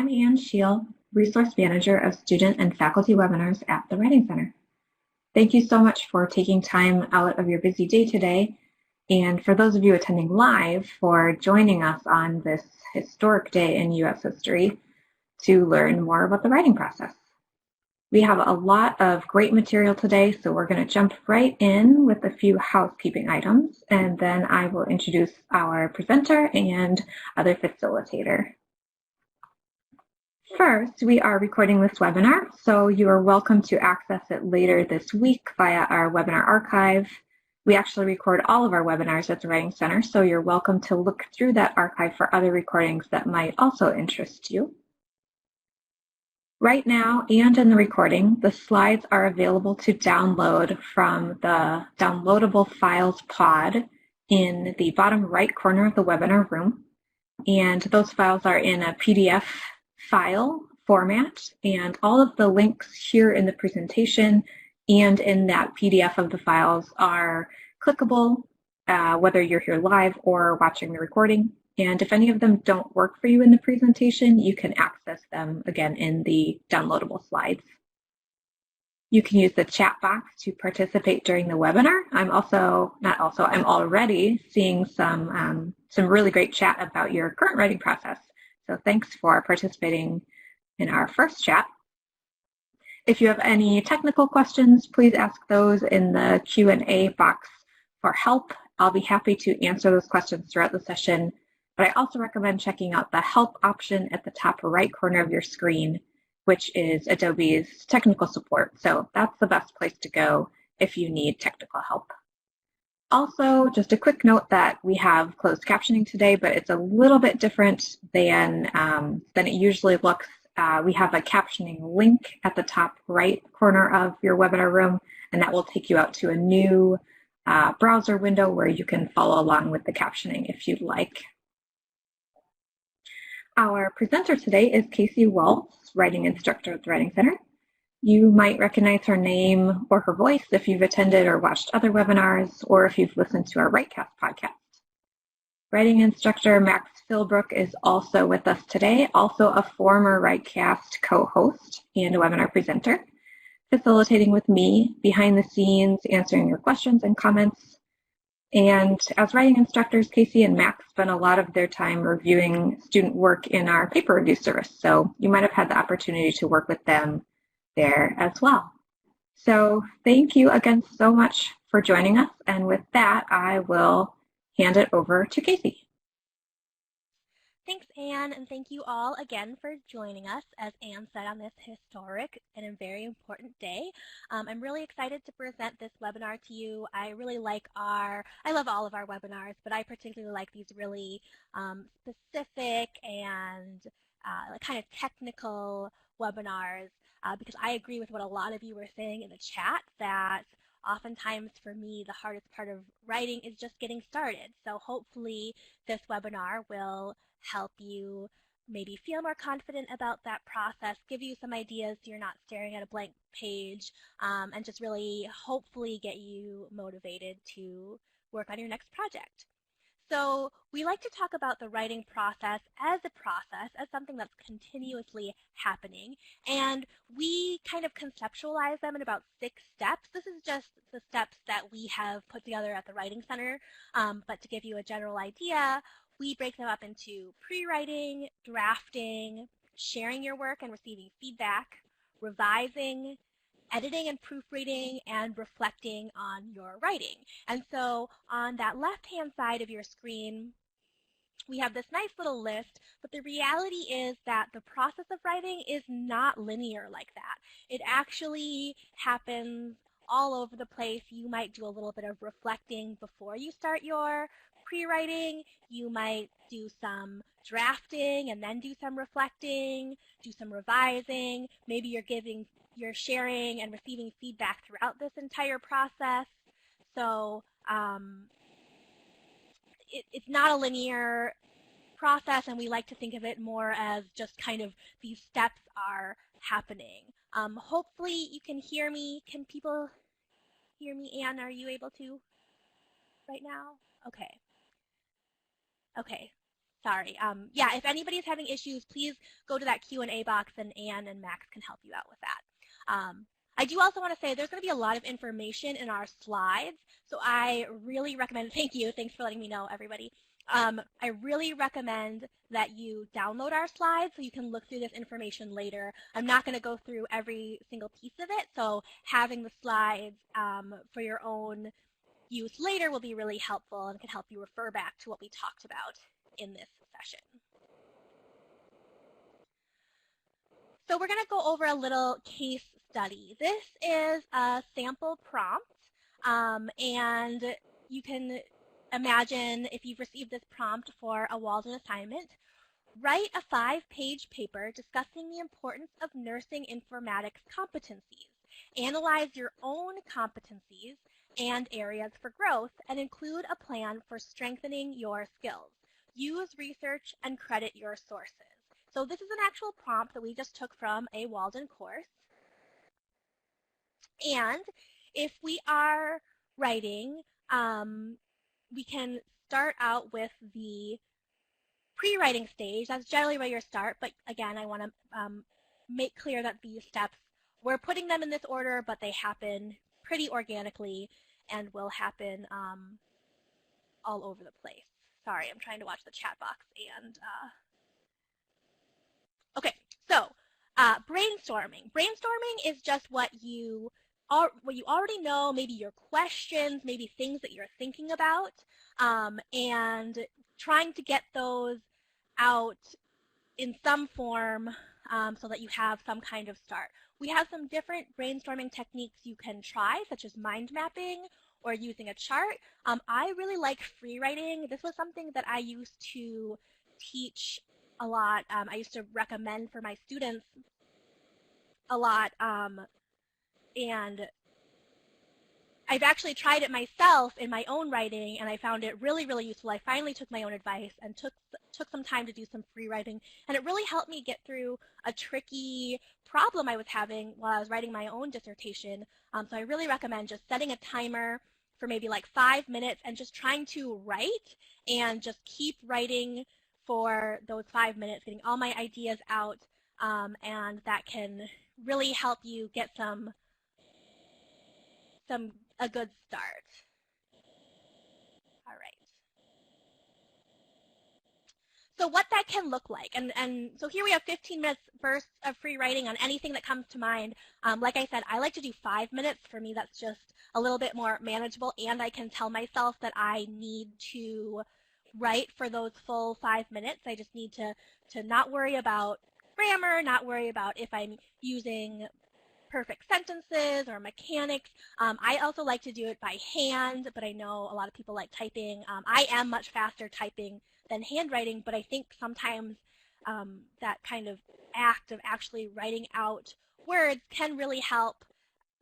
I'm Ann Scheel, Resource Manager of Student and Faculty Webinars at the Writing Center. Thank you so much for taking time out of your busy day today, and for those of you attending live, for joining us on this historic day in U.S. history to learn more about the writing process. We have a lot of great material today, so we're going to jump right in with a few housekeeping items, and then I will introduce our presenter and other facilitator. First, we are recording this webinar, so you are welcome to access it later this week via our webinar archive. We actually record all of our webinars at the Writing Center, so you're welcome to look through that archive for other recordings that might also interest you. Right now and in the recording, the slides are available to download from the Downloadable Files pod in the bottom right corner of the webinar room. And those files are in a PDF file format, and all of the links here in the presentation and in that PDF of the files are clickable, whether you're here live or watching the recording. And if any of them don't work for you in the presentation, you can access them again in the downloadable slides. You can use the chat box to participate during the webinar. I'm already seeing some really great chat about your current writing process. So thanks for participating in our first chat. If you have any technical questions, please ask those in the Q&A box for help. I'll be happy to answer those questions throughout the session. But I also recommend checking out the help option at the top right corner of your screen, which is Adobe's technical support. So that's the best place to go if you need technical help. Also, just a quick note that we have closed captioning today, but it's a little bit different than it usually looks. We have a captioning link at the top right corner of your webinar room, and that will take you out to a new browser window where you can follow along with the captioning if you'd like. Our presenter today is Casey Waltz, writing instructor at the Writing Center. You might recognize her name or her voice if you've attended or watched other webinars, or if you've listened to our WriteCast podcast. Writing instructor Max Philbrook is also with us today, also a former WriteCast co-host and a webinar presenter, facilitating with me behind the scenes, answering your questions and comments. And as writing instructors, Casey and Max spend a lot of their time reviewing student work in our paper review service. So you might have had the opportunity to work with them there as well. So thank you again so much for joining us. And with that, I will hand it over to Casey. Thanks, Anne, and thank you all again for joining us, as Anne said, on this historic and a very important day. I'm really excited to present this webinar to you. I love all of our webinars, but I particularly like these really specific and kind of technical webinars because I agree with what a lot of you were saying in the chat that oftentimes for me, the hardest part of writing is just getting started. So hopefully this webinar will help you maybe feel more confident about that process, give you some ideas so you're not staring at a blank page, and just really hopefully get you motivated to work on your next project. So we like to talk about the writing process, as something that's continuously happening, and we kind of conceptualize them in about 6 steps. This is just the steps that we have put together at the Writing Center, but to give you a general idea, we break them up into pre-writing, drafting, sharing your work and receiving feedback, revising, editing and proofreading, and reflecting on your writing. And so on that left-hand side of your screen, we have this nice little list, but the reality is that the process of writing is not linear like that. It actually happens all over the place. You might do a little bit of reflecting before you start your pre-writing. You might do some drafting and then do some reflecting, do some revising. Maybe you're sharing and receiving feedback throughout this entire process. So it's not a linear process, and we like to think of it more as just kind of these steps are happening. Hopefully you can hear me. Can people hear me? Anne, are you able to right now? Okay. Okay. Sorry. Yeah, if anybody's having issues, please go to that Q&A box, and Anne and Max can help you out with that. I do also want to say there's going to be a lot of information in our slides, so I really recommend, thank you, thanks for letting me know, everybody. I really recommend that you download our slides so you can look through this information later. I'm not going to go through every single piece of it, so having the slides for your own use later will be really helpful and can help you refer back to what we talked about in this session. So we're going to go over a little case study. This is a sample prompt, and you can imagine if you've received this prompt for a Walden assignment, write a 5-page paper discussing the importance of nursing informatics competencies. Analyze your own competencies and areas for growth, and include a plan for strengthening your skills. Use research and credit your sources. So this is an actual prompt that we just took from a Walden course. And if we are writing, we can start out with the pre-writing stage. That's generally where you start, but again, I want to make clear that these steps, we're putting them in this order, but they happen pretty organically and will happen all over the place. Sorry, I'm trying to watch the chat box. And okay, so brainstorming. Brainstorming is just what you already know, maybe your questions, maybe things that you're thinking about, and trying to get those out in some form so that you have some kind of start. We have some different brainstorming techniques you can try, such as mind mapping or using a chart. I really like free writing. This was something that I used to teach a lot. I used to recommend for my students a lot, and I've actually tried it myself in my own writing, and I found it really, really useful. I finally took my own advice and took some time to do some free writing, and it really helped me get through a tricky problem I was having while I was writing my own dissertation. So I really recommend just setting a timer for maybe like 5 minutes and just trying to write and just keep writing for those 5 minutes, getting all my ideas out, and that can really help you get a good start. All right. So what that can look like, and so here we have 15 minutes bursts of free writing on anything that comes to mind. Like I said, I like to do 5 minutes. For me, that's just a little bit more manageable, and I can tell myself that I need to write for those full 5 minutes. I just need to not worry about grammar, not worry about if I'm using perfect sentences or mechanics. I also like to do it by hand, but I know a lot of people like typing. I am much faster typing than handwriting, but I think sometimes that kind of act of actually writing out words can really help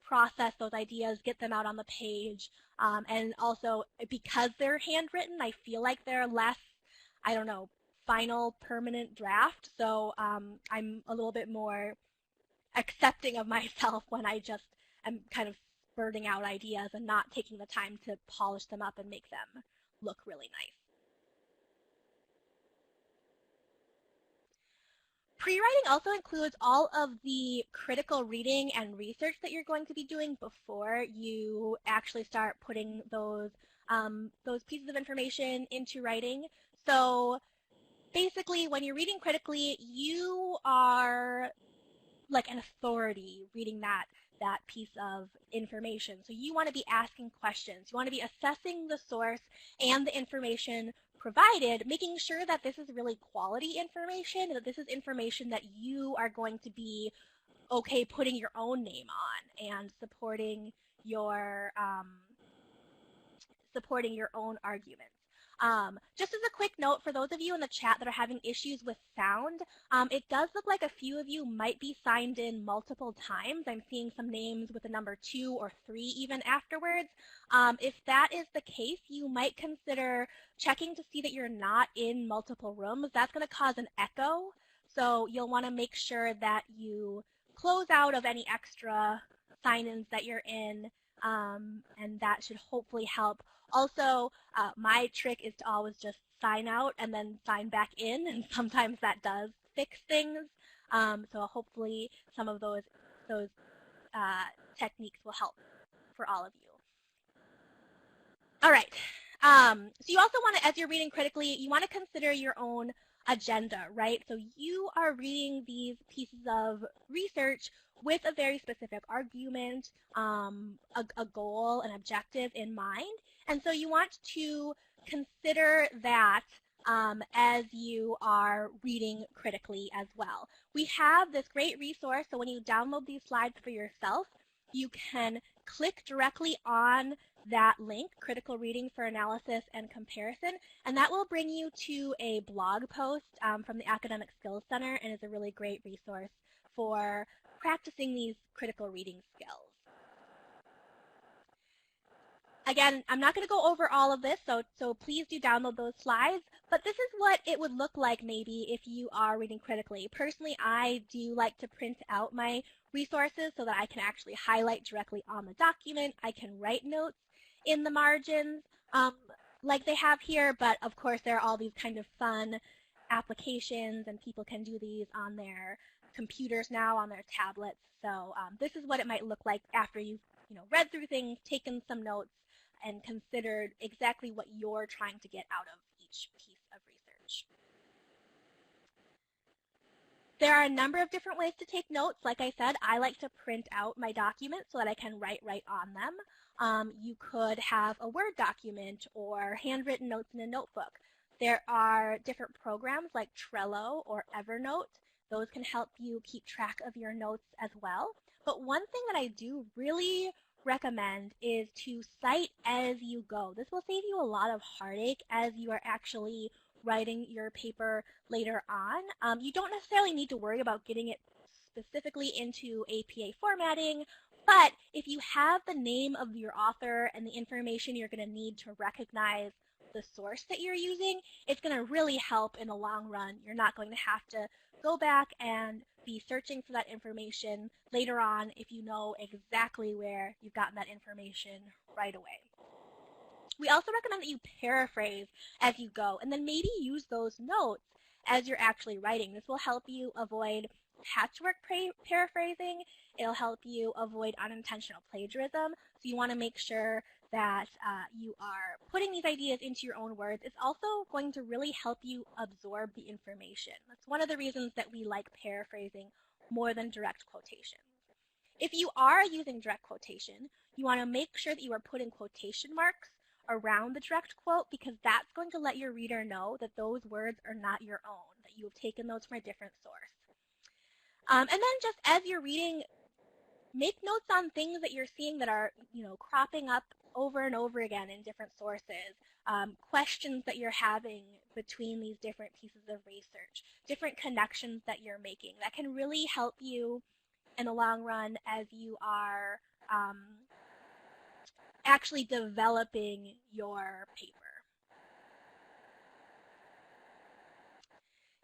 process those ideas, get them out on the page, and also because they're handwritten, I feel like they're less, I don't know, final permanent draft, so I'm a little bit more accepting of myself when I just am kind of spurting out ideas and not taking the time to polish them up and make them look really nice. Pre-writing also includes all of the critical reading and research that you're going to be doing before you actually start putting those pieces of information into writing. So basically, when you're reading critically, you are like an authority reading that piece of information. So you want to be asking questions. You want to be assessing the source and the information provided, making sure that this is really quality information, that this is information that you are going to be okay putting your own name on and supporting your own arguments. Just as a quick note, for those of you in the chat that are having issues with sound, it does look like a few of you might be signed in multiple times. I'm seeing some names with the number 2 or 3 even afterwards. If that is the case, you might consider checking to see that you're not in multiple rooms. That's going to cause an echo, so you'll want to make sure that you close out of any extra sign-ins that you're in, and that should hopefully help. Also, my trick is to always just sign out and then sign back in, and sometimes that does fix things. So hopefully some of those techniques will help for all of you. All right. So you also want to, as you're reading critically, you want to consider your own agenda, right? So you are reading these pieces of research with a very specific argument, a goal, an objective in mind. And so you want to consider that as you are reading critically as well. We have this great resource, so when you download these slides for yourself, you can click directly on that link, Critical Reading for Analysis and Comparison, and that will bring you to a blog post from the Academic Skills Center, and is a really great resource for practicing these critical reading skills. Again, I'm not going to go over all of this, so please do download those slides, but this is what it would look like maybe if you are reading critically. Personally, I do like to print out my resources so that I can actually highlight directly on the document. I can write notes in the margins like they have here, but of course there are all these kind of fun applications, and people can do these on their computers now, on their tablets. So this is what it might look like after you've read through things, taken some notes, and considered exactly what you're trying to get out of each piece of research. There are a number of different ways to take notes. Like I said, I like to print out my documents so that I can write right on them. You could have a Word document or handwritten notes in a notebook. There are different programs like Trello or Evernote. Those can help you keep track of your notes as well. But one thing that I do really recommend is to cite as you go. This will save you a lot of heartache as you are actually writing your paper later on. You don't necessarily need to worry about getting it specifically into APA formatting, but if you have the name of your author and the information you're going to need to recognize the source that you're using, it's going to really help in the long run. You're not going to have to go back and be searching for that information later on if you know exactly where you've gotten that information right away. We also recommend that you paraphrase as you go, and then maybe use those notes as you're actually writing. This will help you avoid patchwork paraphrasing. It'll help you avoid unintentional plagiarism. So you want to make sure that you are putting these ideas into your own words. It's also going to really help you absorb the information. That's one of the reasons that we like paraphrasing more than direct quotation. If you are using direct quotation, you want to make sure that you are putting quotation marks around the direct quote, because that's going to let your reader know that those words are not your own, that you have taken those from a different source. And then just as you're reading, make notes on things that you're seeing that are, cropping up over and over again in different sources, questions that you're having between these different pieces of research, different connections that you're making. That can really help you in the long run as you are actually developing your paper.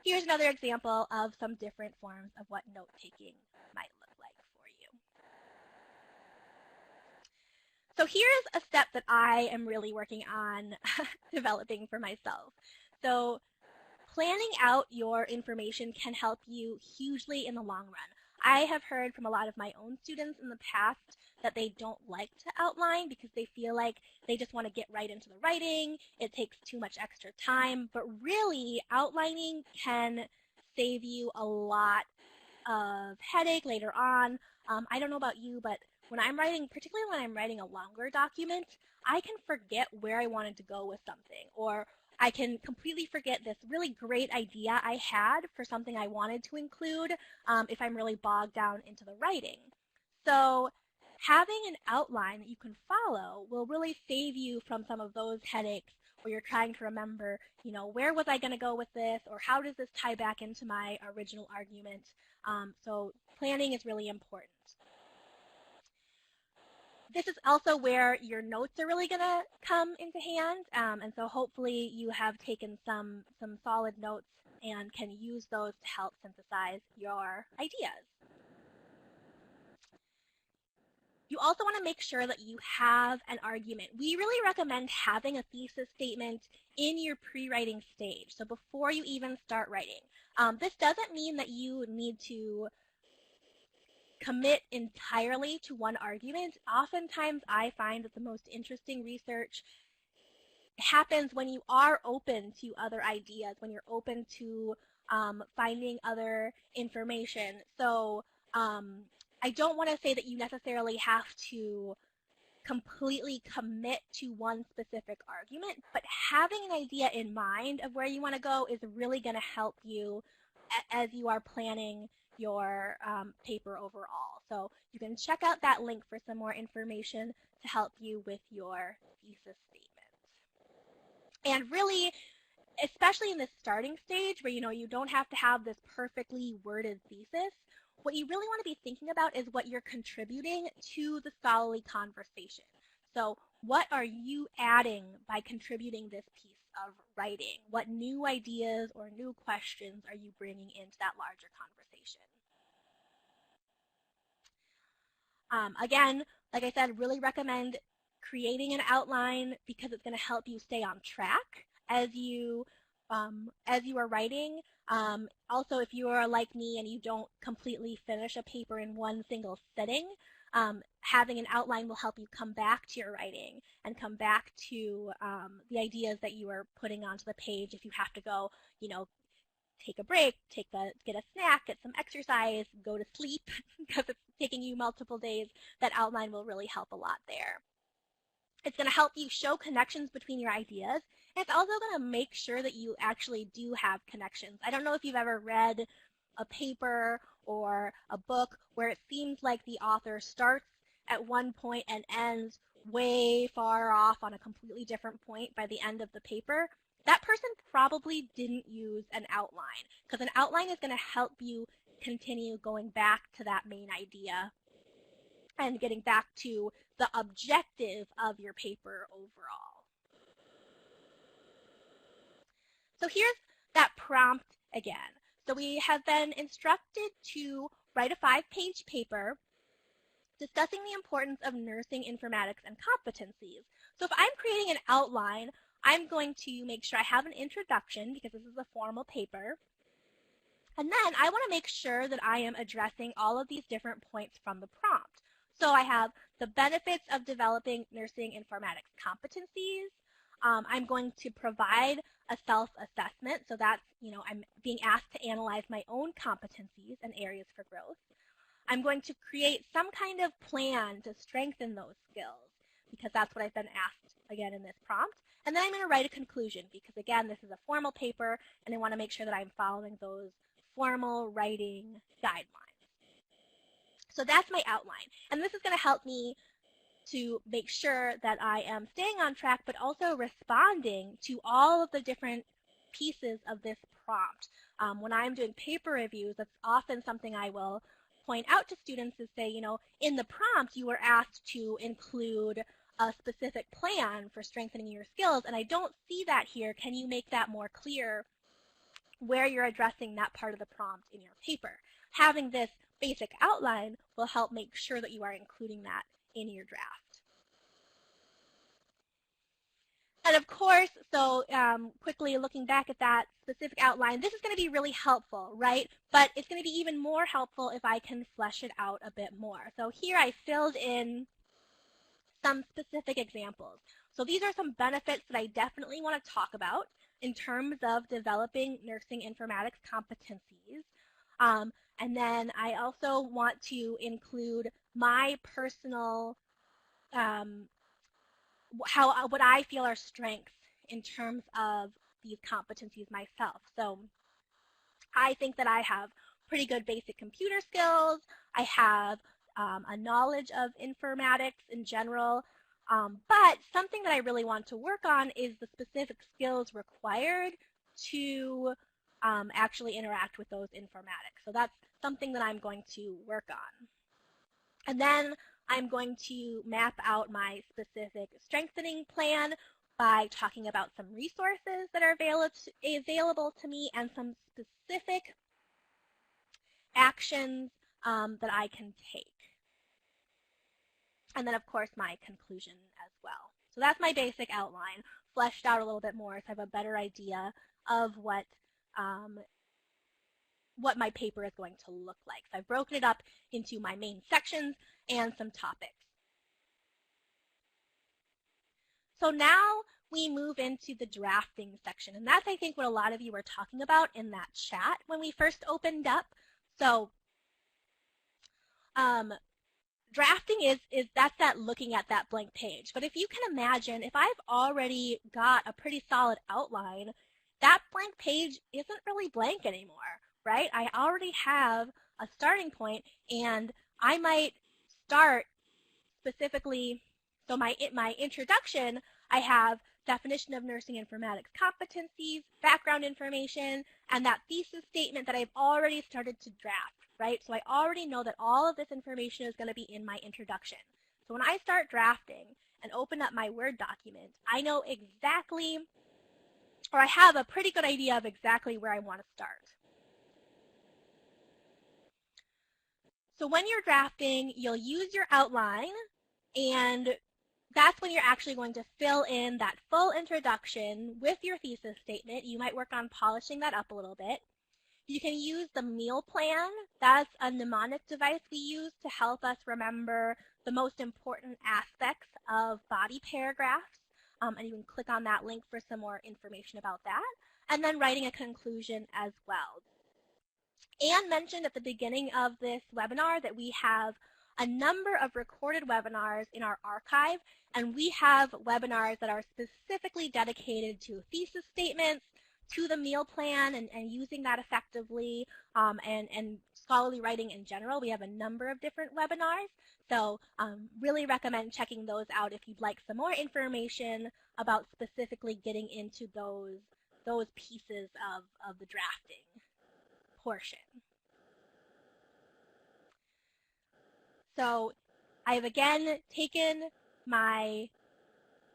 Here's another example of some different forms of what note-taking might look like for you. So here's a step that I am really working on developing for myself. So planning out your information can help you hugely in the long run. I have heard from a lot of my own students in the past that they don't like to outline because they feel like they just want to get right into the writing. It takes too much extra time, but really outlining can save you a lot of headache later on. I don't know about you, but when I'm writing, particularly when I'm writing a longer document, I can forget where I wanted to go with something, or I can completely forget this really great idea I had for something I wanted to include if I'm really bogged down into the writing. So having an outline that you can follow will really save you from some of those headaches where you're trying to remember, where was I going to go with this, or how does this tie back into my original argument? So planning is really important. This is also where your notes are really going to come into hand, and so hopefully you have taken some solid notes and can use those to help synthesize your ideas. You also want to make sure that you have an argument. We really recommend having a thesis statement in your pre-writing stage, so before you even start writing. This doesn't mean that you need to commit entirely to one argument. Oftentimes I find that the most interesting research happens when you are open to other ideas, when you're open to finding other information. So I don't want to say that you necessarily have to completely commit to one specific argument, but having an idea in mind of where you want to go is really going to help you as you are planning your paper overall. So you can check out that link for some more information to help you with your thesis statement. And really, especially in the starting stage where you don't have to have this perfectly worded thesis, what you really want to be thinking about is what you're contributing to the scholarly conversation. So what are you adding by contributing this piece of writing? What new ideas or new questions are you bringing into that larger conversation? Again, like I said, really recommend creating an outline because it's going to help you stay on track as you are writing. Also, if you are like me and you don't completely finish a paper in one single sitting, having an outline will help you come back to your writing and come back to the ideas that you are putting onto the page if you have to go, take a break, get a snack, get some exercise, go to sleep because it's taking you multiple days. That outline will really help a lot there. It's going to help you show connections between your ideas. And it's also going to make sure that you actually do have connections. I don't know if you've ever read a paper or a book where it seems like the author starts at one point and ends way far off on a completely different point by the end of the paper. That person probably didn't use an outline, because an outline is going to help you continue going back to that main idea and getting back to the objective of your paper overall. So here's that prompt again. So we have been instructed to write a 5-page paper discussing the importance of nursing informatics and competencies. So if I'm creating an outline, I'm going to make sure I have an introduction because this is a formal paper. And then I want to make sure that I am addressing all of these different points from the prompt. So I have the benefits of developing nursing informatics competencies. I'm going to provide a self-assessment. So that's, I'm being asked to analyze my own competencies and areas for growth. I'm going to create some kind of plan to strengthen those skills because that's what I've been asked again in this prompt. And then I'm going to write a conclusion because, again, this is a formal paper and I want to make sure that I'm following those formal writing guidelines. So that's my outline. And this is going to help me to make sure that I am staying on track but also responding to all of the different pieces of this prompt. When I'm doing paper reviews, that's often something I will point out to students is say, in the prompt you were asked to include a specific plan for strengthening your skills, and I don't see that here. Can you make that more clear where you're addressing that part of the prompt in your paper? Having this basic outline will help make sure that you are including that in your draft. And of course, so quickly looking back at that specific outline, this is going to be really helpful, right? But it's going to be even more helpful if I can flesh it out a bit more. So here I filled in some specific examples. So these are some benefits that I definitely want to talk about in terms of developing nursing informatics competencies. And then I also want to include my personal what I feel are strengths in terms of these competencies myself. So I think that I have pretty good basic computer skills. I have a knowledge of informatics in general. But something that I really want to work on is the specific skills required to actually interact with those informatics. So that's something that I'm going to work on. And then I'm going to map out my specific strengthening plan by talking about some resources that are available to me and some specific actions that I can take. and then, of course, my conclusion as well. So that's my basic outline, fleshed out a little bit more so I have a better idea of what my paper is going to look like. So I've broken it up into my main sections and some topics. So now we move into the drafting section, and that's, I think, what a lot of you were talking about in that chat when we first opened up. So drafting is that's that looking at that blank page. But if you can imagine, if I've already got a pretty solid outline, that blank page isn't really blank anymore, right? I already have a starting point, and I might start specifically, so my introduction, I have definition of nursing informatics competencies, background information, and that thesis statement that I've already started to draft, right? So I already know that all of this information is going to be in my introduction. So when I start drafting and open up my Word document, I know exactly, or I have a pretty good idea of exactly where I want to start. So when you're drafting, you'll use your outline, and that's when you're actually going to fill in that full introduction with your thesis statement. You might work on polishing that up a little bit. You can use the meal plan. That's a mnemonic device we use to help us remember the most important aspects of body paragraphs. And you can click on that link for some more information about that. And then writing a conclusion as well. Anne mentioned at the beginning of this webinar that we have a number of recorded webinars in our archive, and we have webinars that are specifically dedicated to thesis statements, to the meal plan, and using that effectively, and scholarly writing in general. We have a number of different webinars, so really recommend checking those out if you'd like some more information about specifically getting into those pieces of the drafting portion. So I've again taken my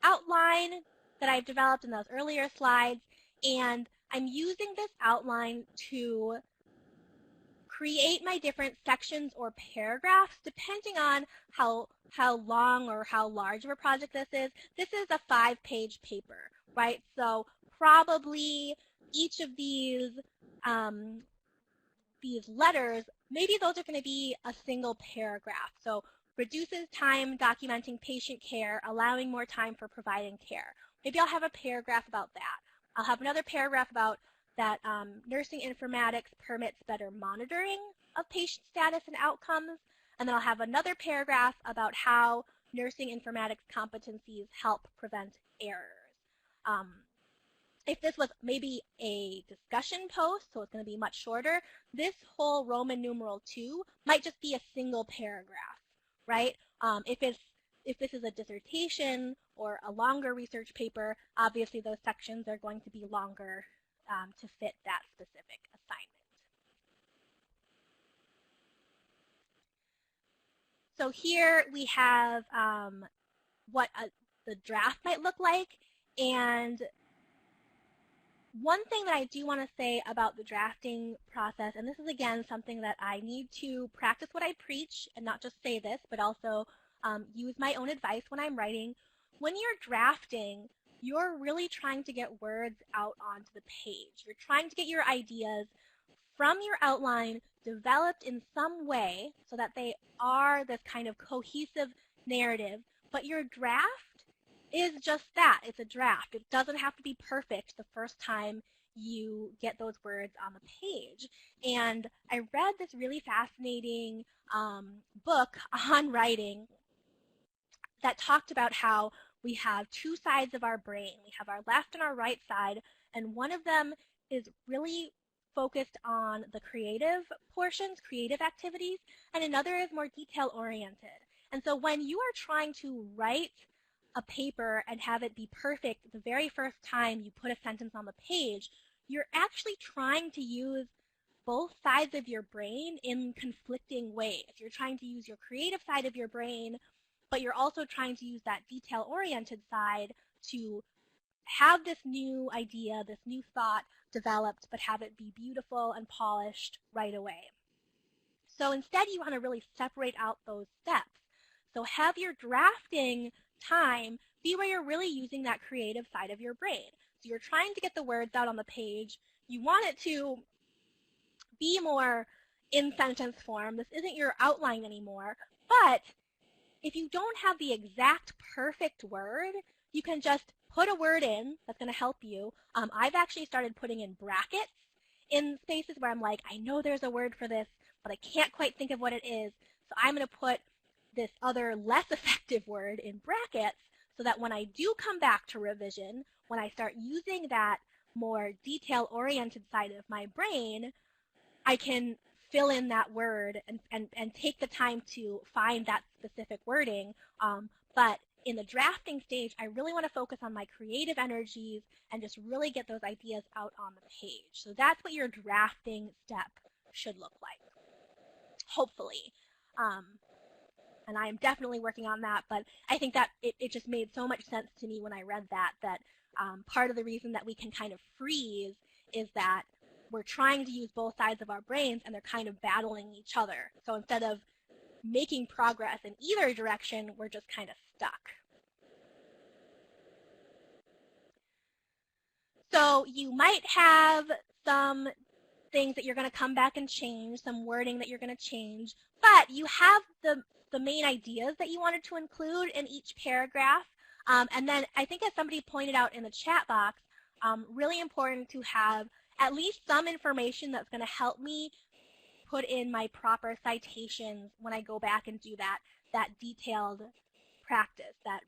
outline that I've developed in those earlier slides, and I'm using this outline to create my different sections or paragraphs depending on how long or how large of a project this is. This is a 5-page paper, right? So probably each of these letters, maybe those are going to be a single paragraph. So reduces time documenting patient care, allowing more time for providing care. Maybe I'll have a paragraph about that. I'll have another paragraph about that nursing informatics permits better monitoring of patient status and outcomes. And then I'll have another paragraph about how nursing informatics competencies help prevent errors. If this was maybe a discussion post, so it's going to be much shorter, this whole Roman numeral 2 might just be a single paragraph, right? If this is a dissertation or a longer research paper, obviously those sections are going to be longer to fit that specific assignment. So here we have what the draft might look like, and one thing that I do want to say about the drafting process, and this is again something that I need to practice what I preach and not just say this, but also use my own advice when I'm writing. When you're drafting, you're really trying to get words out onto the page. You're trying to get your ideas from your outline developed in some way so that they are this kind of cohesive narrative, but your draft is just that. It's a draft. It doesn't have to be perfect the first time you get those words on the page. And I read this really fascinating book on writing that talked about how we have two sides of our brain. We have our left and our right side, and one of them is really focused on the creative portions, creative activities, and another is more detail-oriented. And so when you are trying to write a paper and have it be perfect the very first time you put a sentence on the page, you're actually trying to use both sides of your brain in conflicting ways. You're trying to use your creative side of your brain, but you're also trying to use that detail-oriented side to have this new idea, this new thought developed, but have it be beautiful and polished right away. So instead, you want to really separate out those steps. So have your drafting time be where you're really using that creative side of your brain. So you're trying to get the words out on the page. You want it to be more in sentence form. This isn't your outline anymore. But if you don't have the exact perfect word, you can just put a word in that's going to help you. I've actually started putting in brackets in spaces where I'm like, I know there's a word for this, but I can't quite think of what it is. So I'm going to put this other less effective word in brackets so that when I do come back to revision, when I start using that more detail-oriented side of my brain, I can fill in that word and take the time to find that specific wording. But in the drafting stage, I really want to focus on my creative energies and just really get those ideas out on the page. So that's what your drafting step should look like, hopefully. And I am definitely working on that, but I think that it just made so much sense to me when I read that part of the reason that we can kind of freeze is that we're trying to use both sides of our brains and they're kind of battling each other. So instead of making progress in either direction, we're just kind of stuck. So you might have some things that you're going to come back and change, some wording that you're going to change, but you have the main ideas that you wanted to include in each paragraph. And then I think as somebody pointed out in the chat box, really important to have at least some information that's going to help me put in my proper citations when I go back and do that detailed practice, that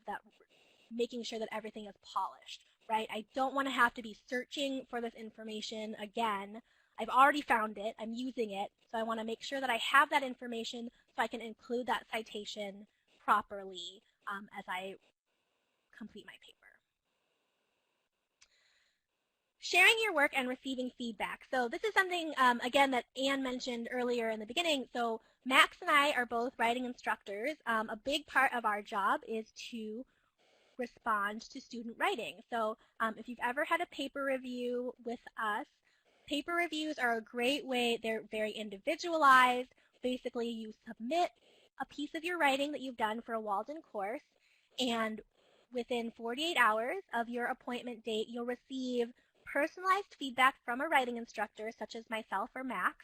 making sure that everything is polished, right? I don't want to have to be searching for this information again. I've already found it. I'm using it. So I want to make sure that I have that information so I can include that citation properly as I complete my paper. Sharing your work and receiving feedback. So this is something, again, that Anne mentioned earlier in the beginning. So Max and I are both writing instructors. A big part of our job is to respond to student writing. So if you've ever had a paper review with us, paper reviews are a great way. They're very individualized. Basically, you submit a piece of your writing that you've done for a Walden course, and within 48 hours of your appointment date, you'll receive personalized feedback from a writing instructor, such as myself or Max,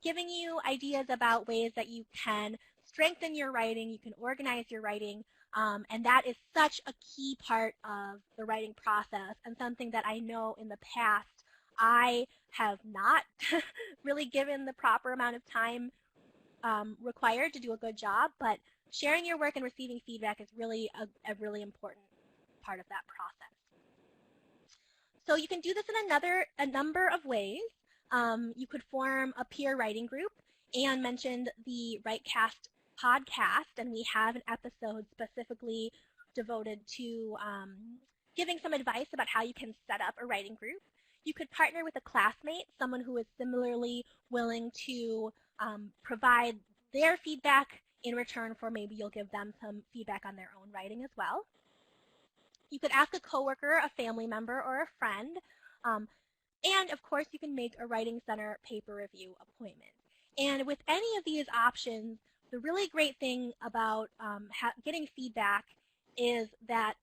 giving you ideas about ways that you can strengthen your writing, you can organize your writing, and that is such a key part of the writing process and something that I know in the past I have not really given the proper amount of time required to do a good job, but sharing your work and receiving feedback is really a really important part of that process. So you can do this in a number of ways. You could form a peer writing group. Anne mentioned the WriteCast podcast, and we have an episode specifically devoted to giving some advice about how you can set up a writing group. You could partner with a classmate, someone who is similarly willing to provide their feedback in return for maybe you'll give them some feedback on their own writing as well. You could ask a coworker, a family member, or a friend. And of course, you can make a Writing Center paper review appointment. And with any of these options, the really great thing about getting feedback is that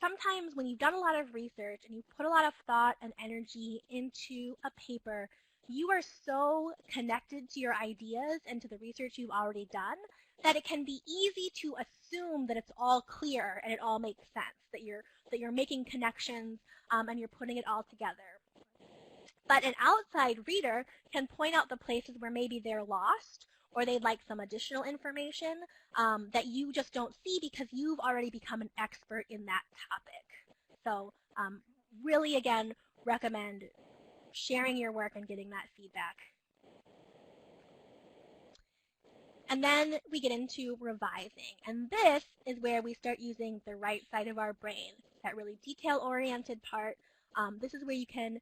sometimes when you've done a lot of research and you put a lot of thought and energy into a paper, you are so connected to your ideas and to the research you've already done that it can be easy to assume that it's all clear and it all makes sense, that you're making connections and you're putting it all together. But an outside reader can point out the places where maybe they're lost or they'd like some additional information that you just don't see because you've already become an expert in that topic. So really, again, recommend sharing your work and getting that feedback. And then we get into revising. And this is where we start using the right side of our brain, that really detail-oriented part. This is where you can,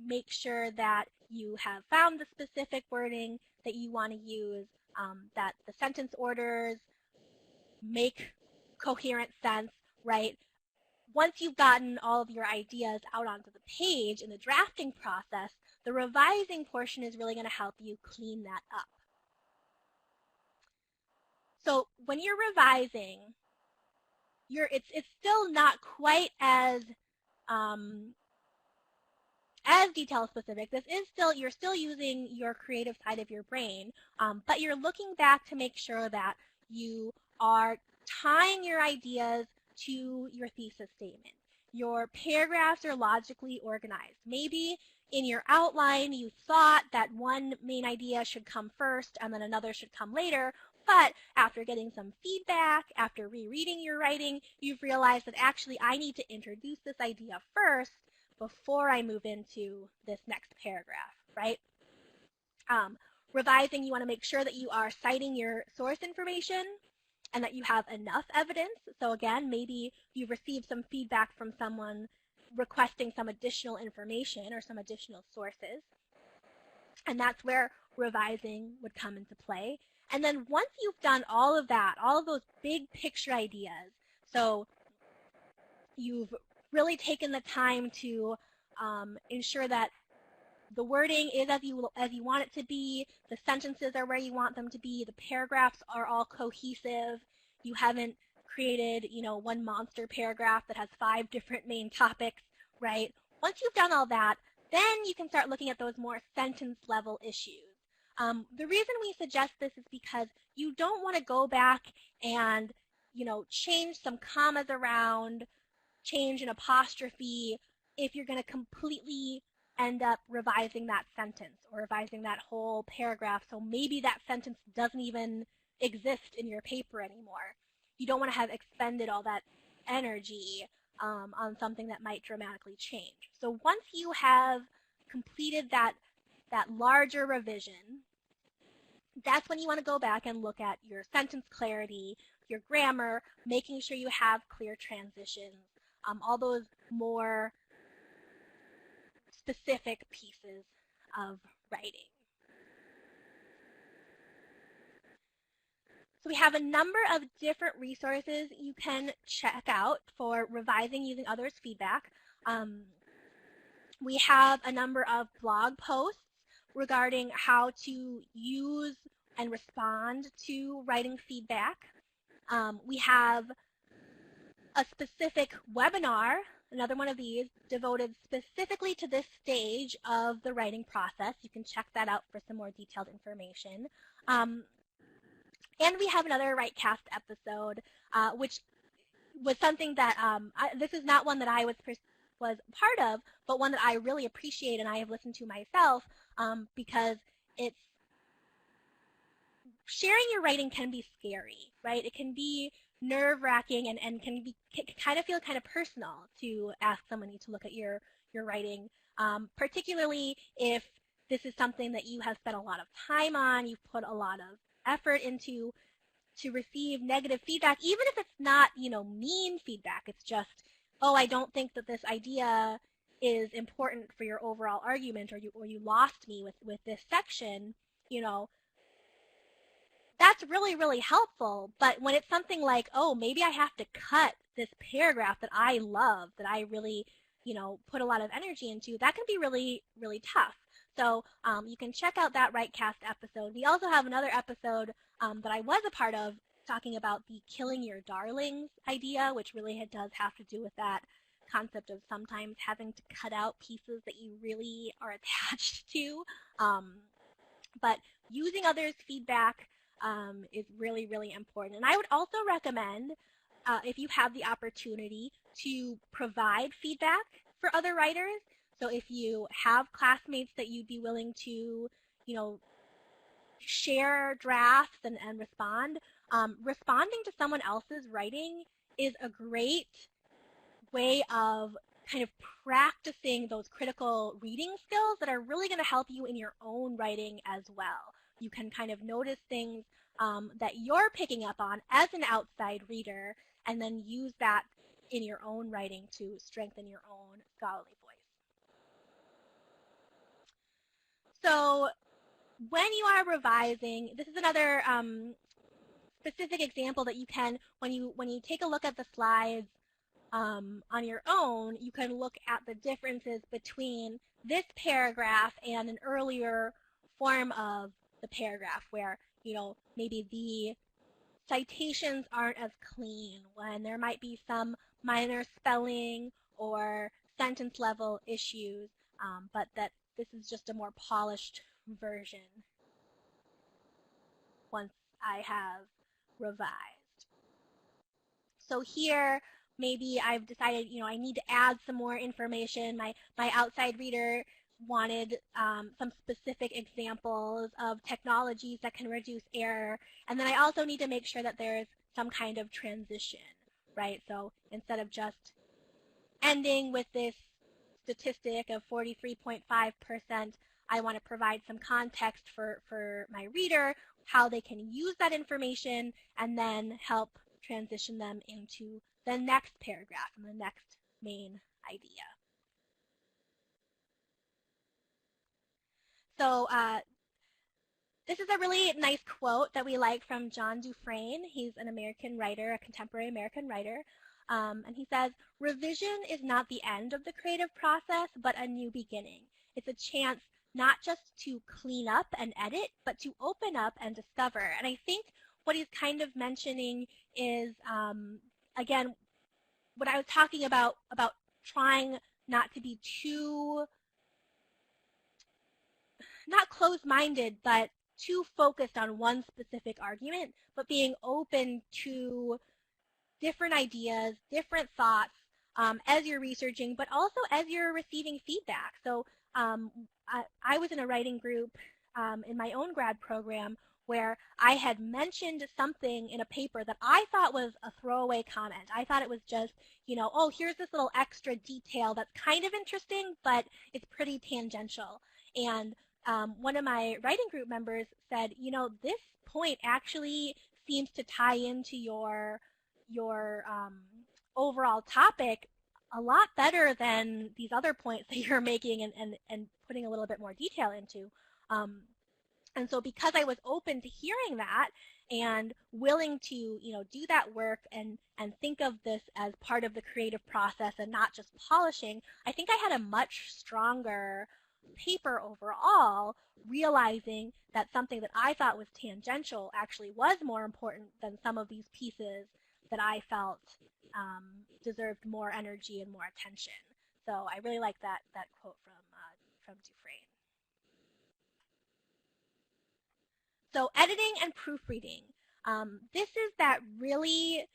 make sure that you have found the specific wording that you want to use, that the sentence orders make coherent sense, right? Once you've gotten all of your ideas out onto the page in the drafting process, the revising portion is really going to help you clean that up. So when you're revising, it's still not quite as detail specific. This is still, you're still using your creative side of your brain, but you're looking back to make sure that you are tying your ideas to your thesis statement. Your paragraphs are logically organized. Maybe in your outline you thought that one main idea should come first and then another should come later, but after getting some feedback, after rereading your writing, you've realized that actually I need to introduce this idea first before I move into this next paragraph, right? Revising, you want to make sure that you are citing your source information and that you have enough evidence. So again, maybe you've received some feedback from someone requesting some additional information or some additional sources. And that's where revising would come into play. And then once you've done all of that, all of those big picture ideas, so you've really taken the time to ensure that the wording is as you want it to be, the sentences are where you want them to be, the paragraphs are all cohesive, you haven't created, one monster paragraph that has 5 different main topics, right? Once you've done all that, then you can start looking at those more sentence level issues. The reason we suggest this is because you don't want to go back and, change some commas around, change an apostrophe if you're going to completely end up revising that sentence or revising that whole paragraph. So maybe that sentence doesn't even exist in your paper anymore. You don't want to have expended all that energy on something that might dramatically change. So once you have completed that larger revision, that's when you want to go back and look at your sentence clarity, your grammar, making sure you have clear transitions, all those more specific pieces of writing. So we have a number of different resources you can check out for revising using others' feedback. We have a number of blog posts regarding how to use and respond to writing feedback. We have a specific webinar, another one of these, devoted specifically to this stage of the writing process. You can check that out for some more detailed information. And we have another WriteCast episode, which was something that, this is not one that I was part of, but one that I really appreciate and I have listened to myself because it's, sharing your writing can be scary, right? It can be nerve-wracking and can kind of feel kind of personal to ask somebody to look at your writing, particularly if this is something that you have spent a lot of time on, you've put a lot of effort into, to receive negative feedback, even if it's not, mean feedback. It's just, oh, I don't think that this idea is important for your overall argument, or you lost me with this section, that's really, really helpful. But when it's something like, oh, maybe I have to cut this paragraph that I love, that I really, put a lot of energy into, that can be really, really tough. So you can check out that WriteCast episode. We also have another episode that I was a part of talking about the killing your darlings idea, which really does have to do with that concept of sometimes having to cut out pieces that you really are attached to. But using others' feedback is really, really important. And I would also recommend, if you have the opportunity, to provide feedback for other writers. So if you have classmates that you'd be willing to, share drafts and respond, responding to someone else's writing is a great way of kind of practicing those critical reading skills that are really going to help you in your own writing as well. You can kind of notice things that you're picking up on as an outside reader and then use that in your own writing to strengthen your own scholarly voice. So when you are revising, this is another specific example that you can, when you take a look at the slides on your own, you can look at the differences between this paragraph and an earlier form of the paragraph where, maybe the citations aren't as clean, when there might be some minor spelling or sentence level issues, but that this is just a more polished version once I have revised. So here, maybe I've decided, I need to add some more information. My outside reader wanted some specific examples of technologies that can reduce error. And then I also need to make sure that there's some kind of transition, right? So instead of just ending with this statistic of 43.5%, I want to provide some context for my reader, how they can use that information, and then help transition them into the next paragraph and the next main idea. So this is a really nice quote that we like from John Dufresne. He's an American writer, a contemporary American writer. And he says, "Revision is not the end of the creative process, but a new beginning. It's a chance not just to clean up and edit, but to open up and discover." And I think what he's kind of mentioning is, again, what I was talking about trying not to be too, not closed-minded, but too focused on one specific argument, but being open to different ideas, different thoughts as you're researching, but also as you're receiving feedback. So I was in a writing group in my own grad program where I had mentioned something in a paper that I thought was a throwaway comment. I thought it was just, oh, here's this little extra detail that's kind of interesting, but it's pretty tangential. And one of my writing group members said, this point actually seems to tie into your overall topic a lot better than these other points that you're making and putting a little bit more detail into. And so because I was open to hearing that and willing to, do that work and think of this as part of the creative process and not just polishing, I think I had a much stronger paper overall, realizing that something that I thought was tangential actually was more important than some of these pieces that I felt deserved more energy and more attention. So I really like that quote from Dufresne. So editing and proofreading. This is that really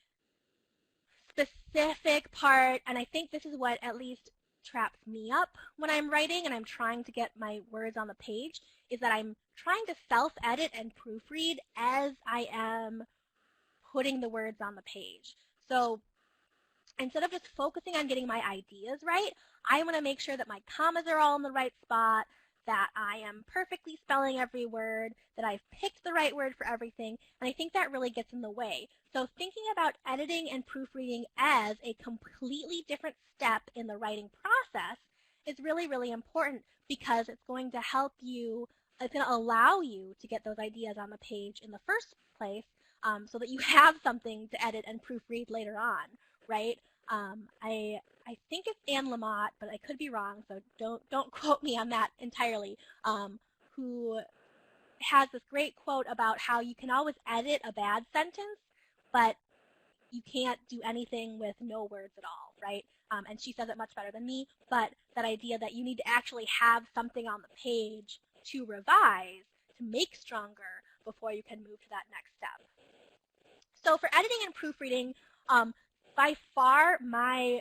specific part, and I think this is what at least traps me up when I'm writing and I'm trying to get my words on the page, is that I'm trying to self-edit and proofread as I am putting the words on the page. So instead of just focusing on getting my ideas right, I want to make sure that my commas are all in the right spot, that I am perfectly spelling every word, that I've picked the right word for everything, and I think that really gets in the way. So thinking about editing and proofreading as a completely different step in the writing process is really, really important, because it's going to help you, it's going to allow you to get those ideas on the page in the first place, so that you have something to edit and proofread later on, right? I think it's Anne Lamott, but I could be wrong, so don't quote me on that entirely, who has this great quote about how you can always edit a bad sentence, but you can't do anything with no words at all, right? And she says it much better than me, but that idea that you need to actually have something on the page to revise, to make stronger, before you can move to that next step. So for editing and proofreading, by far my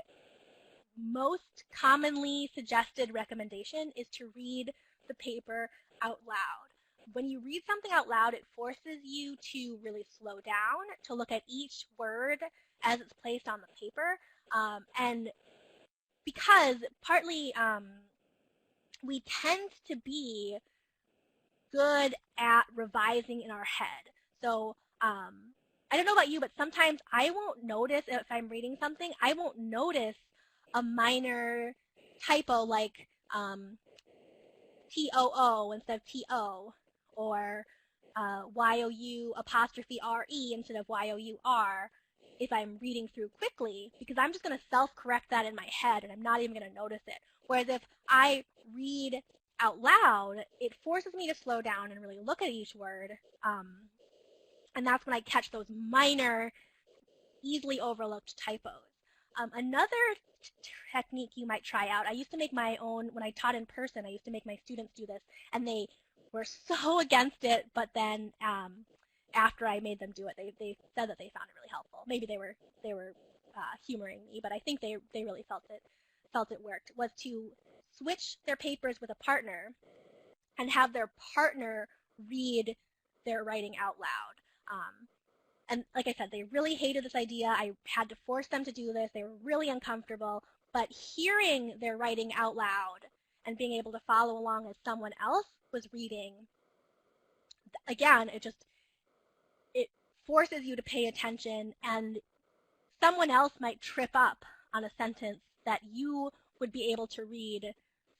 most commonly suggested recommendation is to read the paper out loud. When you read something out loud, it forces you to really slow down, to look at each word as it's placed on the paper, and because partly we tend to be good at revising in our head. So I don't know about you, but sometimes I won't notice, if I'm reading something, I won't notice a minor typo like T-O-O instead of T-O, or Y-O-U apostrophe R-E instead of Y-O-U-R if I'm reading through quickly, because I'm just going to self-correct that in my head and I'm not even going to notice it. Whereas if I read out loud, it forces me to slow down and really look at each word. And that's when I catch those minor, easily overlooked typos. Another technique you might try out, I used to make my own, when I taught in person, I used to make my students do this, and they were so against it, but then after I made them do it, they said that they found it really helpful. Maybe they were humoring me, but I think they really felt it worked, was to switch their papers with a partner and have their partner read their writing out loud. And like I said, they really hated this idea. I had to force them to do this. They were really uncomfortable. But hearing their writing out loud and being able to follow along as someone else was reading, again, it forces you to pay attention, and someone else might trip up on a sentence that you would be able to read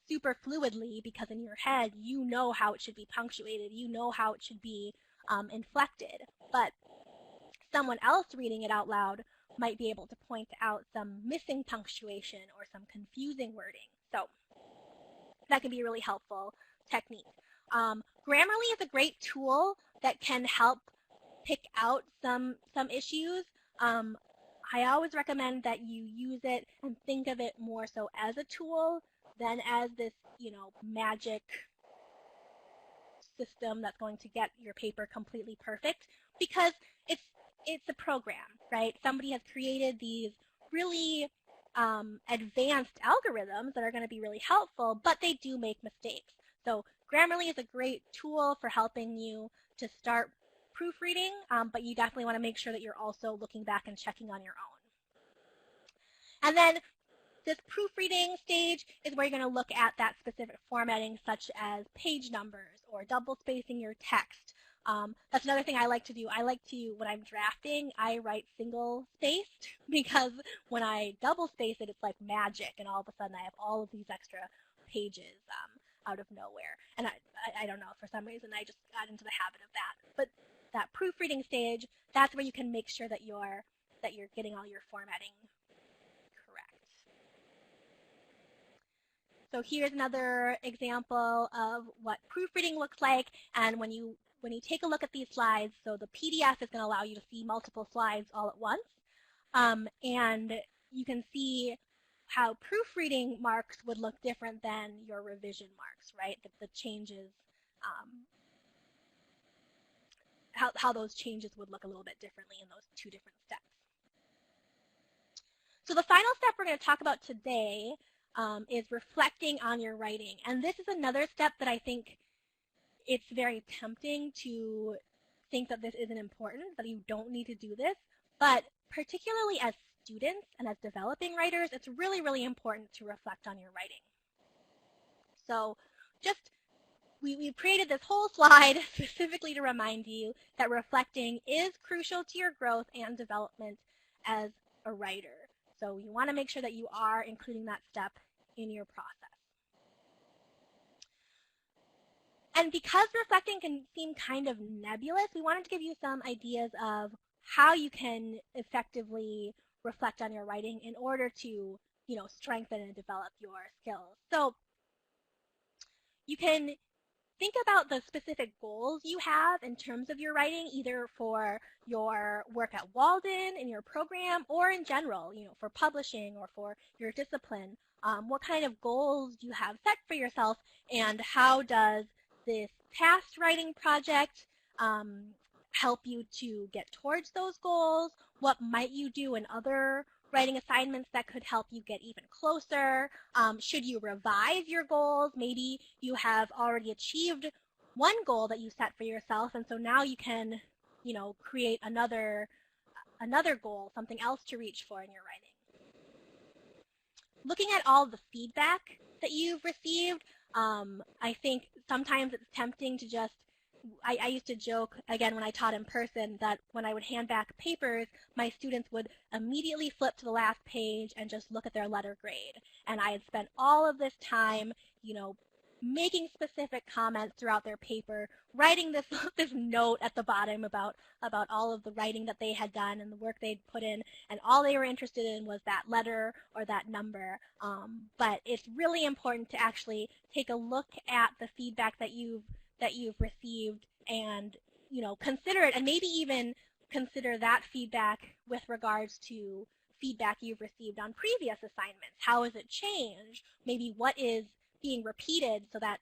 super fluidly because in your head you know how it should be punctuated, you know how it should be inflected. But someone else reading it out loud might be able to point out some missing punctuation or some confusing wording. So that can be a really helpful technique. Grammarly is a great tool that can help pick out some issues. I always recommend that you use it and think of it more so as a tool than as this, magic system that's going to get your paper completely perfect, because it's a program, right? Somebody has created these really advanced algorithms that are going to be really helpful, but they do make mistakes. So Grammarly is a great tool for helping you to start proofreading, but you definitely want to make sure that you're also looking back and checking on your own. And then this proofreading stage is where you're going to look at that specific formatting, such as page numbers or double spacing your text. That's another thing I like to do. I like to, when I'm drafting, I write single spaced, because when I double space it, it's like magic, and all of a sudden I have all of these extra pages out of nowhere. And I don't know, for some reason I just got into the habit of that. But that proofreading stage, that's where you can make sure that you're getting all your formatting correct. So here's another example of what proofreading looks like. And when you take a look at these slides, so the PDF is going to allow you to see multiple slides all at once. And you can see how proofreading marks would look different than your revision marks, right? The changes, how those changes would look a little bit differently in those two different steps. So the final step we're going to talk about today is reflecting on your writing. And this is another step that I think it's very tempting to think that this isn't important, that you don't need to do this. But particularly as students and as developing writers, it's really, really important to reflect on your writing. So we've created this whole slide specifically to remind you that reflecting is crucial to your growth and development as a writer. So you want to make sure that you are including that step in your process. And because reflecting can seem kind of nebulous, we wanted to give you some ideas of how you can effectively reflect on your writing in order to, strengthen and develop your skills. So you can think about the specific goals you have in terms of your writing, either for your work at Walden, in your program, or in general, for publishing or for your discipline. What kind of goals do you have set for yourself, and how does this past writing project help you to get towards those goals? What might you do in other writing assignments that could help you get even closer? Should you revise your goals? Maybe you have already achieved one goal that you set for yourself, and so now you can, create another goal, something else to reach for in your writing. Looking at all the feedback that you've received, I think sometimes it's tempting to just, I used to joke, again, when I taught in person, that when I would hand back papers, my students would immediately flip to the last page and just look at their letter grade. And I had spent all of this time, making specific comments throughout their paper, writing this note at the bottom about all of the writing that they had done and the work they'd put in, and all they were interested in was that letter or that number. But it's really important to actually take a look at the feedback that you've received and consider it, and maybe even consider that feedback with regards to feedback you've received on previous assignments. How has it changed? Maybe what is being repeated, so that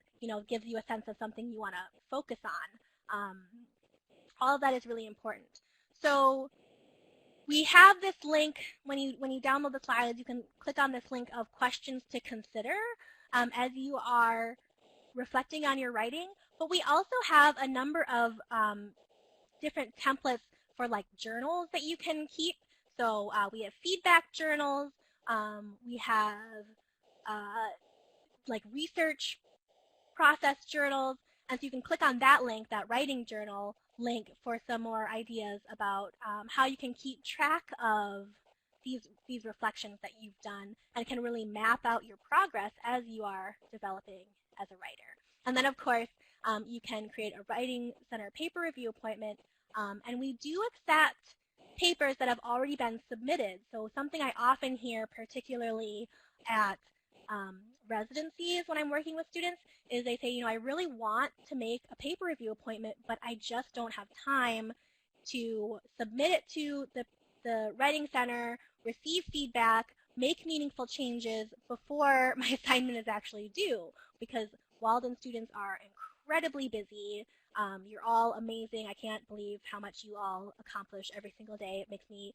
gives you a sense of something you want to focus on. All of that is really important. So we have this link. When you download the slides, you can click on this link of questions to consider as you are reflecting on your writing. But we also have a number of different templates for like journals that you can keep. So we have feedback journals. We have like research process journals. And so you can click on that link, that writing journal link, for some more ideas about how you can keep track of these reflections that you've done, and can really map out your progress as you are developing as a writer. And then, of course, you can create a Writing Center paper review appointment, and we do accept papers that have already been submitted. So something I often hear, particularly at residencies when I'm working with students, is they say, I really want to make a paper review appointment, but I just don't have time to submit it to the Writing Center, receive feedback, make meaningful changes before my assignment is actually due, because Walden students are incredibly busy. You're all amazing. I can't believe how much you all accomplish every single day. It makes me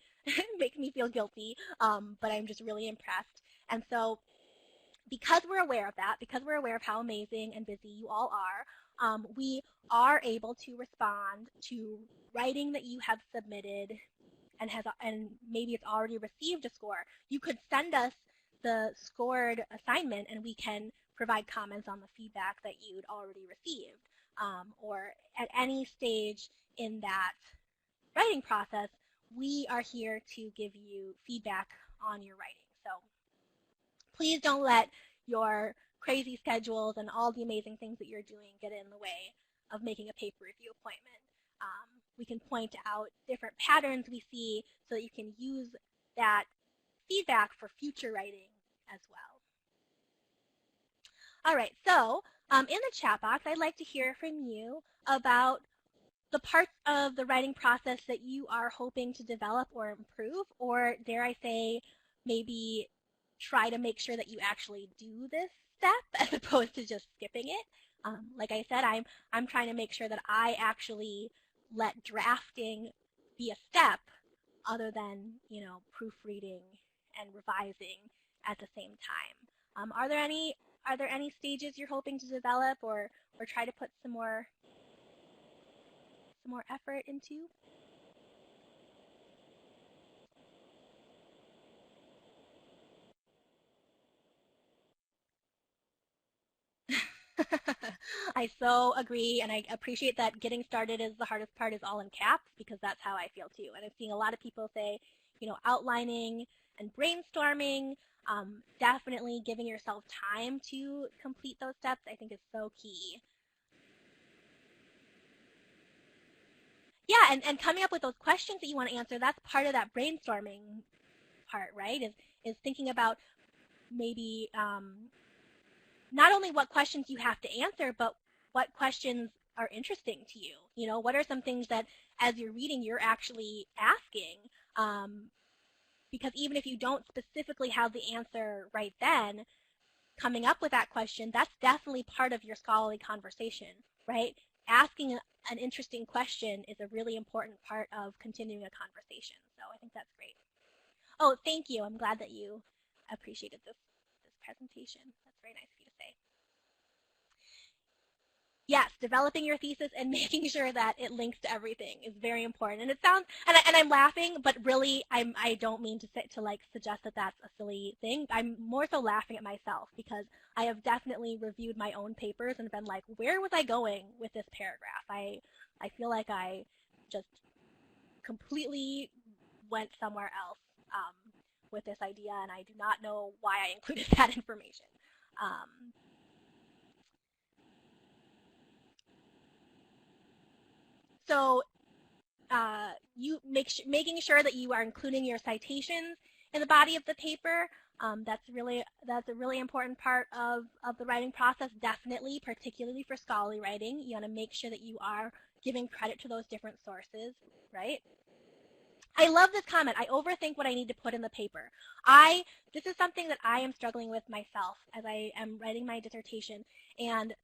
makes me feel guilty, but I'm just really impressed. And so because we're aware of that, because we're aware of how amazing and busy you all are, we are able to respond to writing that you have submitted and maybe it's already received a score. You could send us the scored assignment, and we can provide comments on the feedback that you'd already received. Or at any stage in that writing process, we are here to give you feedback on your writing. So please don't let your crazy schedules and all the amazing things that you're doing get in the way of making a paper review appointment. We can point out different patterns we see so that you can use that feedback for future writing as well. All right, so in the chat box, I'd like to hear from you about the parts of the writing process that you are hoping to develop or improve, or dare I say, maybe try to make sure that you actually do this step as opposed to just skipping it. Like I said, I'm trying to make sure that I actually let drafting be a step other than, proofreading and revising at the same time. Are there any stages you're hoping to develop or try to put some more effort into? I so agree, and I appreciate that getting started is the hardest part is all in caps, because that's how I feel too. And I'm seeing a lot of people say, outlining and brainstorming, definitely giving yourself time to complete those steps, I think is so key. Yeah, and coming up with those questions that you want to answer, that's part of that brainstorming part, right? Is thinking about maybe not only what questions you have to answer, but what questions are interesting to you. What are some things that as you're reading, you're actually asking? Because even if you don't specifically have the answer right then, coming up with that question, that's definitely part of your scholarly conversation, right? Asking an interesting question is a really important part of continuing a conversation. So I think that's great. Oh, thank you. I'm glad that you appreciated this presentation. That's very nice of you to say. Yes, developing your thesis and making sure that it links to everything is very important. And it sounds, and I'm laughing, but really I don't mean to suggest that that's a silly thing. I'm more so laughing at myself, because I have definitely reviewed my own papers and been like, where was I going with this paragraph? I feel like I just completely went somewhere else with this idea, and I do not know why I included that information. So making sure that you are including your citations in the body of the paper, that's a really important part of the writing process, definitely, particularly for scholarly writing. You want to make sure that you are giving credit to those different sources, right? I love this comment. I overthink what I need to put in the paper. This is something that I am struggling with myself as I am writing my dissertation. And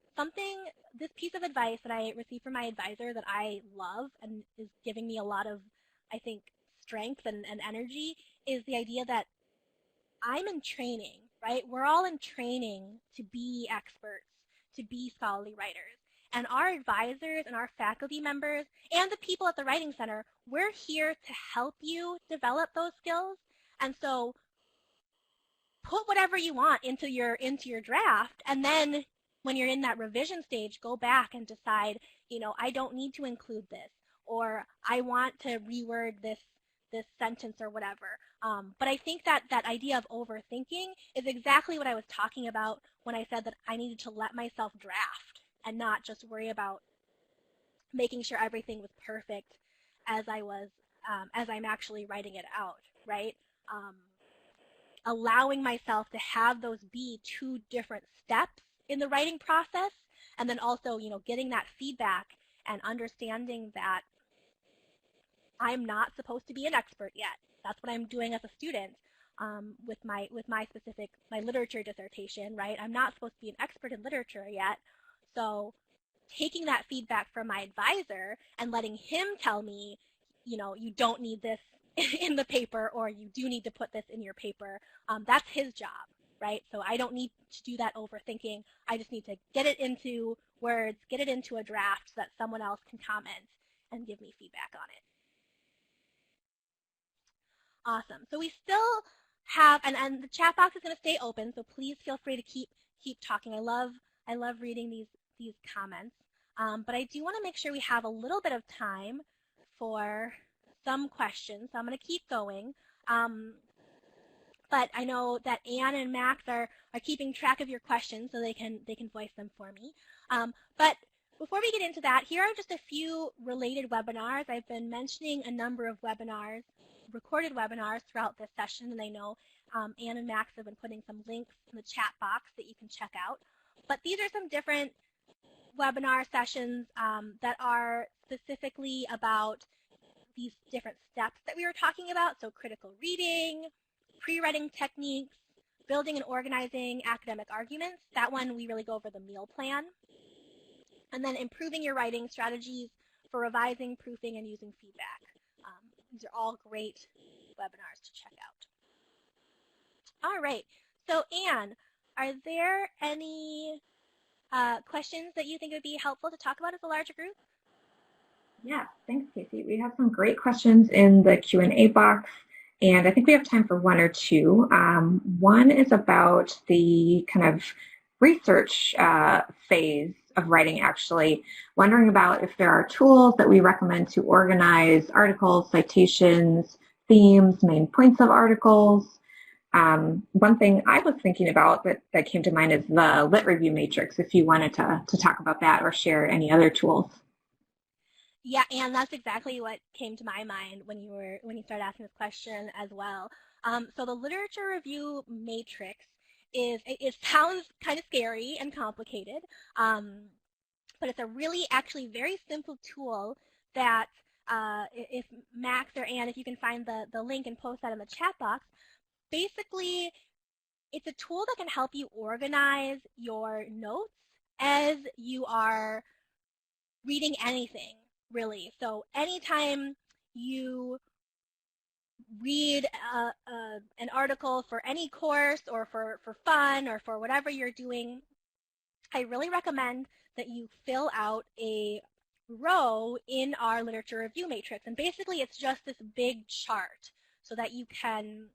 this piece of advice that I received from my advisor that I love and is giving me a lot of, I think, strength and energy is the idea that I'm in training, right? We're all in training to be experts, to be scholarly writers. And our advisors and our faculty members and the people at the Writing Center, we're here to help you develop those skills. And so put whatever you want into your draft, and then when you're in that revision stage, go back and decide, I don't need to include this, or I want to reword this sentence or whatever. But I think that idea of overthinking is exactly what I was talking about when I said that I needed to let myself draft and not just worry about making sure everything was perfect as I'm actually writing it out, right? Allowing myself to have those be two different steps in the writing process, and then also, getting that feedback and understanding that I'm not supposed to be an expert yet. That's what I'm doing as a student with my specific literature dissertation, right? I'm not supposed to be an expert in literature yet. So taking that feedback from my advisor and letting him tell me, you don't need this in the paper, or you do need to put this in your paper, that's his job, right? So I don't need to do that overthinking. I just need to get it into words, get it into a draft so that someone else can comment and give me feedback on it. Awesome. So we still have, and the chat box is going to stay open, so please feel free to keep talking. I love reading these comments. But I do want to make sure we have a little bit of time for some questions. So I'm going to keep going. But I know that Anne and Max are keeping track of your questions, so they can voice them for me. But before we get into that, here are just a few related webinars. I've been mentioning a number of webinars, recorded webinars throughout this session, and I know Anne and Max have been putting some links in the chat box that you can check out. But these are some different webinar sessions that are specifically about these different steps that we were talking about. So critical reading, pre-writing techniques, building and organizing academic arguments. That one we really go over the meal plan. And then improving your writing strategies for revising, proofing, and using feedback. These are all great webinars to check out. All right. So Anne, are there any questions that you think would be helpful to talk about as a larger group? Yeah, thanks, Casey. We have some great questions in the Q&A box, and I think we have time for one or two. One is about the kind of research phase of writing, actually, wondering about if there are tools that we recommend to organize articles, citations, themes, main points of articles. One thing I was thinking about that came to mind is the Lit Review Matrix, if you wanted to talk about that or share any other tools. Yeah, and that's exactly what came to my mind when you started asking this question as well. So the literature review matrix it sounds kind of scary and complicated, but it's a really actually very simple tool that if Max or Anne, if you can find the link and post that in the chat box, basically it's a tool that can help you organize your notes as you are reading anything, really. So anytime you read an article for any course or for fun or for whatever you're doing, I really recommend that you fill out a row in our literature review matrix. And basically it's just this big chart so that you can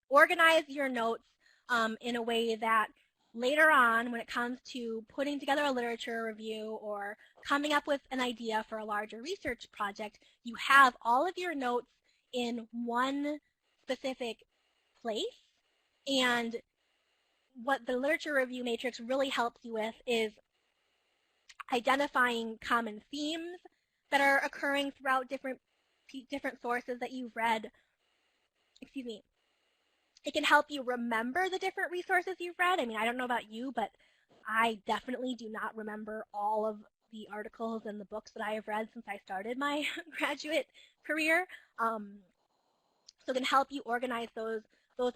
organize your notes in a way that later on, when it comes to putting together a literature review or coming up with an idea for a larger research project, you have all of your notes in one specific place. And what the literature review matrix really helps you with is identifying common themes that are occurring throughout different sources that you've read. Excuse me. It can help you remember the different resources you've read. I mean, I don't know about you, but I definitely do not remember all of the articles and the books that I have read since I started my graduate career. So it can help you organize those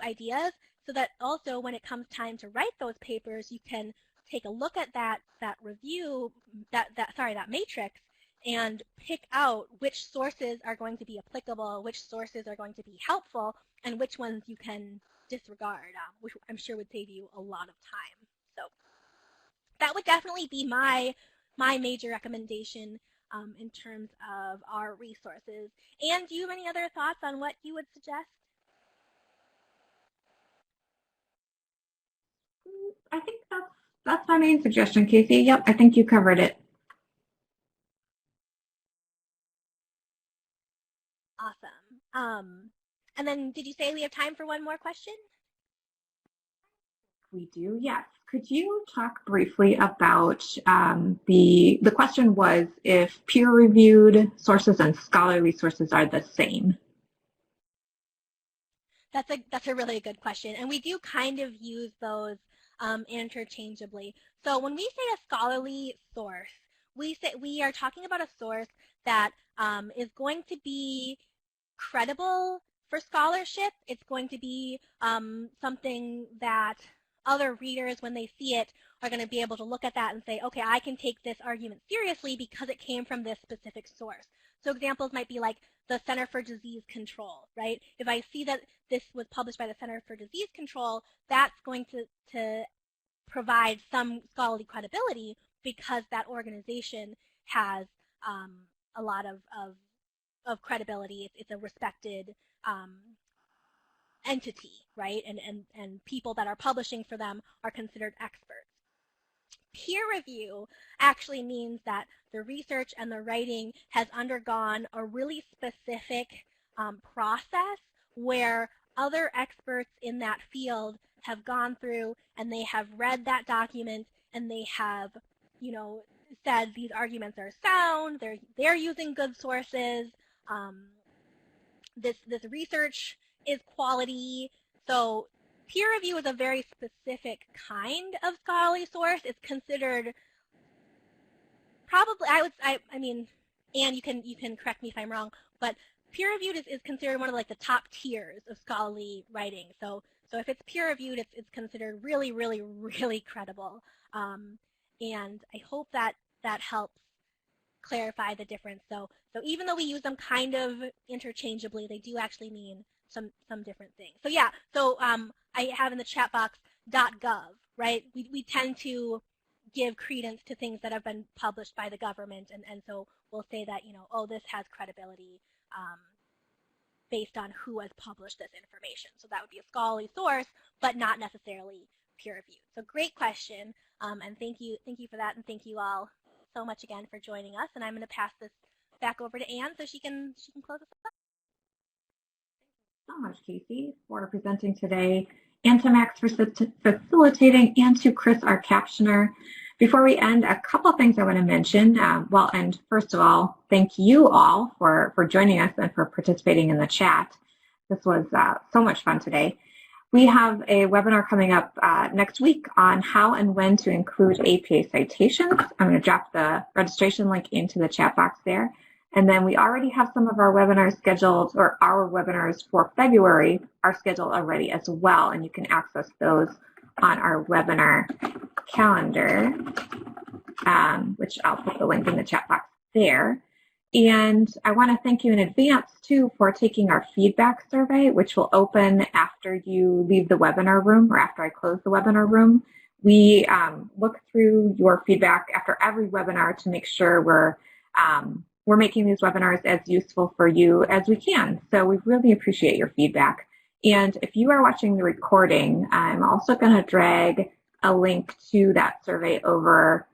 ideas so that also when it comes time to write those papers, you can take a look at that review, that matrix, and pick out which sources are going to be applicable, which sources are going to be helpful, and which ones you can disregard, which I'm sure would save you a lot of time. So that would definitely be my major recommendation in terms of our resources. And do you have any other thoughts on what you would suggest? I think that's my main suggestion, Casey. Yep, I think you covered it. Awesome. And then did you say we have time for one more question? We do, yes. Could you talk briefly about the question was if peer-reviewed sources and scholarly sources are the same? That's a really good question, and we do kind of use those interchangeably. So when we say a scholarly source, we are talking about a source that is going to be credible for scholarship. It's going to be something that other readers, when they see it, are going to be able to look at that and say, okay, I can take this argument seriously because it came from this specific source. So examples might be like the Center for Disease Control, right? If I see that this was published by the Center for Disease Control, that's going to provide some scholarly credibility because that organization has a lot of credibility. It's a respected entity, right? And people that are publishing for them are considered experts. Peer review actually means that the research and the writing has undergone a really specific process where other experts in that field have gone through and they have read that document and they have, said these arguments are sound, they're using good sources, this research is quality. So peer review is a very specific kind of scholarly source. It's considered probably, I mean, and you can correct me if I'm wrong, but peer reviewed is considered one of like the top tiers of scholarly writing. So if it's peer reviewed, it's considered really, really, really credible. And I hope that helps clarify the difference. So even though we use them kind of interchangeably, they do actually mean some different things. So yeah, so I have in the chat box .gov, right? We tend to give credence to things that have been published by the government, and so we'll say that, oh, this has credibility based on who has published this information. So that would be a scholarly source, but not necessarily peer-reviewed. So great question, and thank you for that, and thank you all so much again for joining us. And I'm going to pass this back over to Anne so she can close us up. So much, Casey, for presenting today, and to Max for facilitating, and to Chris, our captioner. Before we end, a couple things I want to mention. And first of all, thank you all for joining us and for participating in the chat. This was so much fun today. We have a webinar coming up next week on how and when to include APA citations. I'm going to drop the registration link into the chat box there. And then we already have some of our webinars scheduled, or our webinars for February are scheduled already as well. And you can access those on our webinar calendar, which I'll put the link in the chat box there. And I want to thank you in advance, too, for taking our feedback survey, which will open after you leave the webinar room or after I close the webinar room. We look through your feedback after every webinar to make sure we're making these webinars as useful for you as we can. So we really appreciate your feedback. And if you are watching the recording, I'm also going to drag a link to that survey over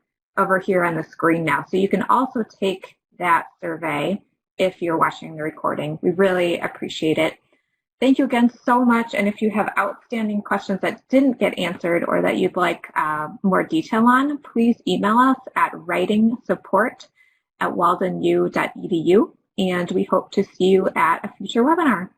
here on the screen now. So you can also take that survey if you're watching the recording. We really appreciate it. Thank you again so much. And if you have outstanding questions that didn't get answered or that you'd like more detail on, please email us at writingsupport@waldenu.edu. And we hope to see you at a future webinar.